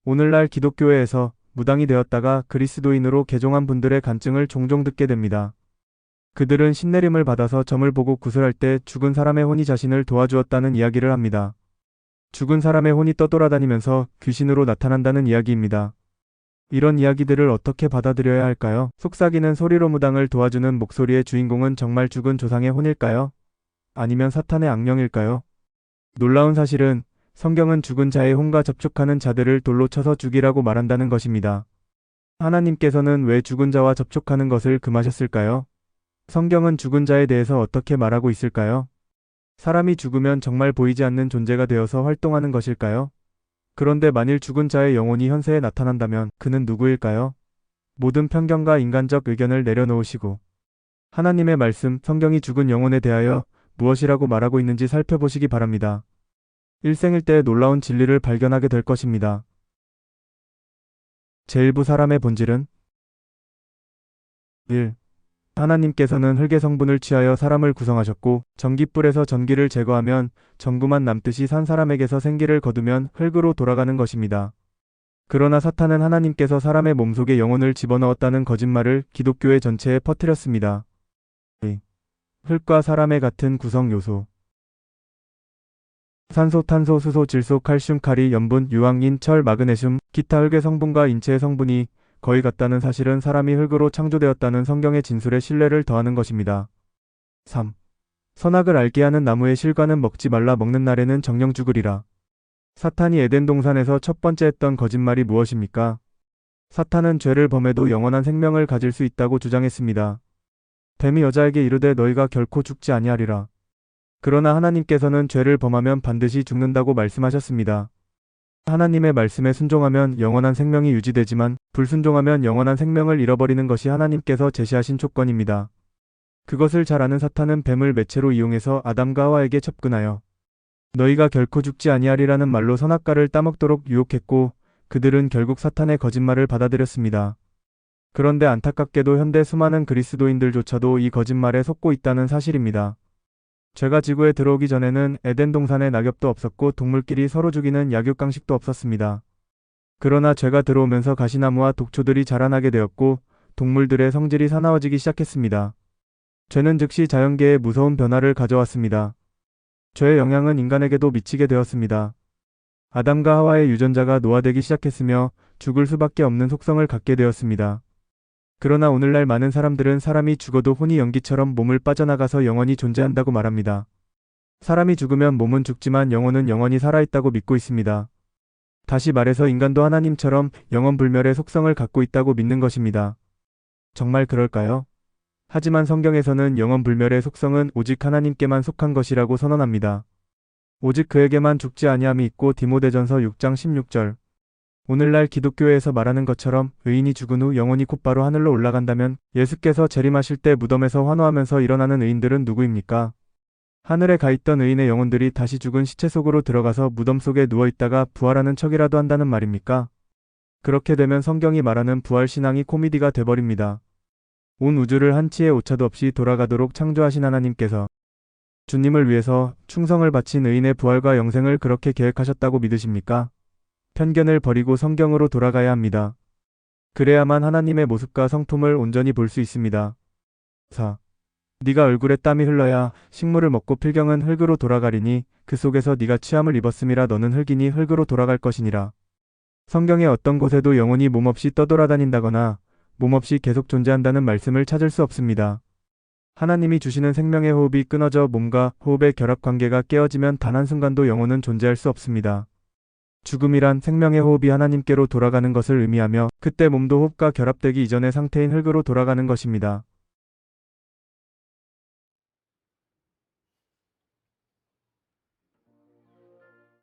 오늘날 기독교회에서 무당이 되었다가 그리스도인으로 개종한 분들의 간증을 종종 듣게 됩니다. 그들은 신내림을 받아서 점을 보고 구슬할 때 죽은 사람의 혼이 자신을 도와주었다는 이야기를 합니다. 죽은 사람의 혼이 떠돌아다니면서 귀신으로 나타난다는 이야기입니다. 이런 이야기들을 어떻게 받아들여야 할까요? 속삭이는 소리로 무당을 도와주는 목소리의 주인공은 정말 죽은 조상의 혼일까요? 아니면 사탄의 악령일까요? 놀라운 사실은 성경은 죽은 자의 혼과 접촉하는 자들을 돌로 쳐서 죽이라고 말한다는 것입니다. 하나님께서는 왜 죽은 자와 접촉하는 것을 금하셨을까요? 성경은 죽은 자에 대해서 어떻게 말하고 있을까요? 사람이 죽으면 정말 보이지 않는 존재가 되어서 활동하는 것일까요? 그런데 만일 죽은 자의 영혼이 현세에 나타난다면 그는 누구일까요? 모든 편견과 인간적 의견을 내려놓으시고 하나님의 말씀, 성경이 죽은 영혼에 대하여 무엇이라고 말하고 있는지 살펴보시기 바랍니다. 일생일대의 놀라운 진리를 발견하게 될 것입니다. 제1부 사람의 본질은 1. 하나님께서는 흙의 성분을 취하여 사람을 구성하셨고 전깃불에서 전기를 제거하면 전구만 남듯이 산 사람에게서 생기를 거두면 흙으로 돌아가는 것입니다. 그러나 사탄은 하나님께서 사람의 몸속에 영혼을 집어넣었다는 거짓말을 기독교회 전체에 퍼뜨렸습니다. 2. 흙과 사람의 같은 구성 요소 산소, 탄소, 수소, 질소, 칼슘, 카리, 염분, 유황인, 철, 마그네슘, 기타 흙의 성분과 인체의 성분이 거의 같다는 사실은 사람이 흙으로 창조되었다는 성경의 진술에 신뢰를 더하는 것입니다. 3. 선악을 알게 하는 나무의 실과는 먹지 말라, 먹는 날에는 정령 죽으리라. 사탄이 에덴 동산에서 첫 번째 했던 거짓말이 무엇입니까? 사탄은 죄를 범해도 영원한 생명을 가질 수 있다고 주장했습니다. 뱀이 여자에게 이르되 너희가 결코 죽지 아니하리라. 그러나 하나님께서는 죄를 범하면 반드시 죽는다고 말씀하셨습니다. 하나님의 말씀에 순종하면 영원한 생명이 유지되지만 불순종하면 영원한 생명을 잃어버리는 것이 하나님께서 제시하신 조건입니다. 그것을 잘 아는 사탄은 뱀을 매체로 이용해서 아담과 하와에게 접근하여 너희가 결코 죽지 아니하리라는 말로 선악과를 따먹도록 유혹했고 그들은 결국 사탄의 거짓말을 받아들였습니다. 그런데 안타깝게도 현대 수많은 그리스도인들조차도 이 거짓말에 속고 있다는 사실입니다. 죄가 지구에 들어오기 전에는 에덴 동산에 낙엽도 없었고 동물끼리 서로 죽이는 약육강식도 없었습니다. 그러나 죄가 들어오면서 가시나무와 독초들이 자라나게 되었고 동물들의 성질이 사나워지기 시작했습니다. 죄는 즉시 자연계에 무서운 변화를 가져왔습니다. 죄의 영향은 인간에게도 미치게 되었습니다. 아담과 하와의 유전자가 노화되기 시작했으며 죽을 수밖에 없는 속성을 갖게 되었습니다. 그러나 오늘날 많은 사람들은 사람이 죽어도 혼이 연기처럼 몸을 빠져나가서 영원히 존재한다고 말합니다. 사람이 죽으면 몸은 죽지만 영혼은 영원히 살아있다고 믿고 있습니다. 다시 말해서 인간도 하나님처럼 영원불멸의 속성을 갖고 있다고 믿는 것입니다. 정말 그럴까요? 하지만 성경에서는 영원불멸의 속성은 오직 하나님께만 속한 것이라고 선언합니다. 오직 그에게만 죽지 아니함이 있고 디모데전서 6장 16절. 오늘날 기독교회에서 말하는 것처럼 의인이 죽은 후 영혼이 곧바로 하늘로 올라간다면 예수께서 재림하실 때 무덤에서 환호하면서 일어나는 의인들은 누구입니까? 하늘에 가 있던 의인의 영혼들이 다시 죽은 시체 속으로 들어가서 무덤 속에 누워있다가 부활하는 척이라도 한다는 말입니까? 그렇게 되면 성경이 말하는 부활신앙이 코미디가 돼버립니다. 온 우주를 한치의 오차도 없이 돌아가도록 창조하신 하나님께서 주님을 위해서 충성을 바친 의인의 부활과 영생을 그렇게 계획하셨다고 믿으십니까? 편견을 버리고 성경으로 돌아가야 합니다. 그래야만 하나님의 모습과 성품을 온전히 볼 수 있습니다. 4. 네가 얼굴에 땀이 흘러야 식물을 먹고 필경은 흙으로 돌아가리니 그 속에서 네가 취함을 입었음이라 너는 흙이니 흙으로 돌아갈 것이니라. 성경의 어떤 곳에도 영혼이 몸없이 떠돌아다닌다거나 몸없이 계속 존재한다는 말씀을 찾을 수 없습니다. 하나님이 주시는 생명의 호흡이 끊어져 몸과 호흡의 결합 관계가 깨어지면 단 한순간도 영혼은 존재할 수 없습니다. 죽음이란 생명의 호흡이 하나님께로 돌아가는 것을 의미하며 그때 몸도 호흡과 결합되기 이전의 상태인 흙으로 돌아가는 것입니다.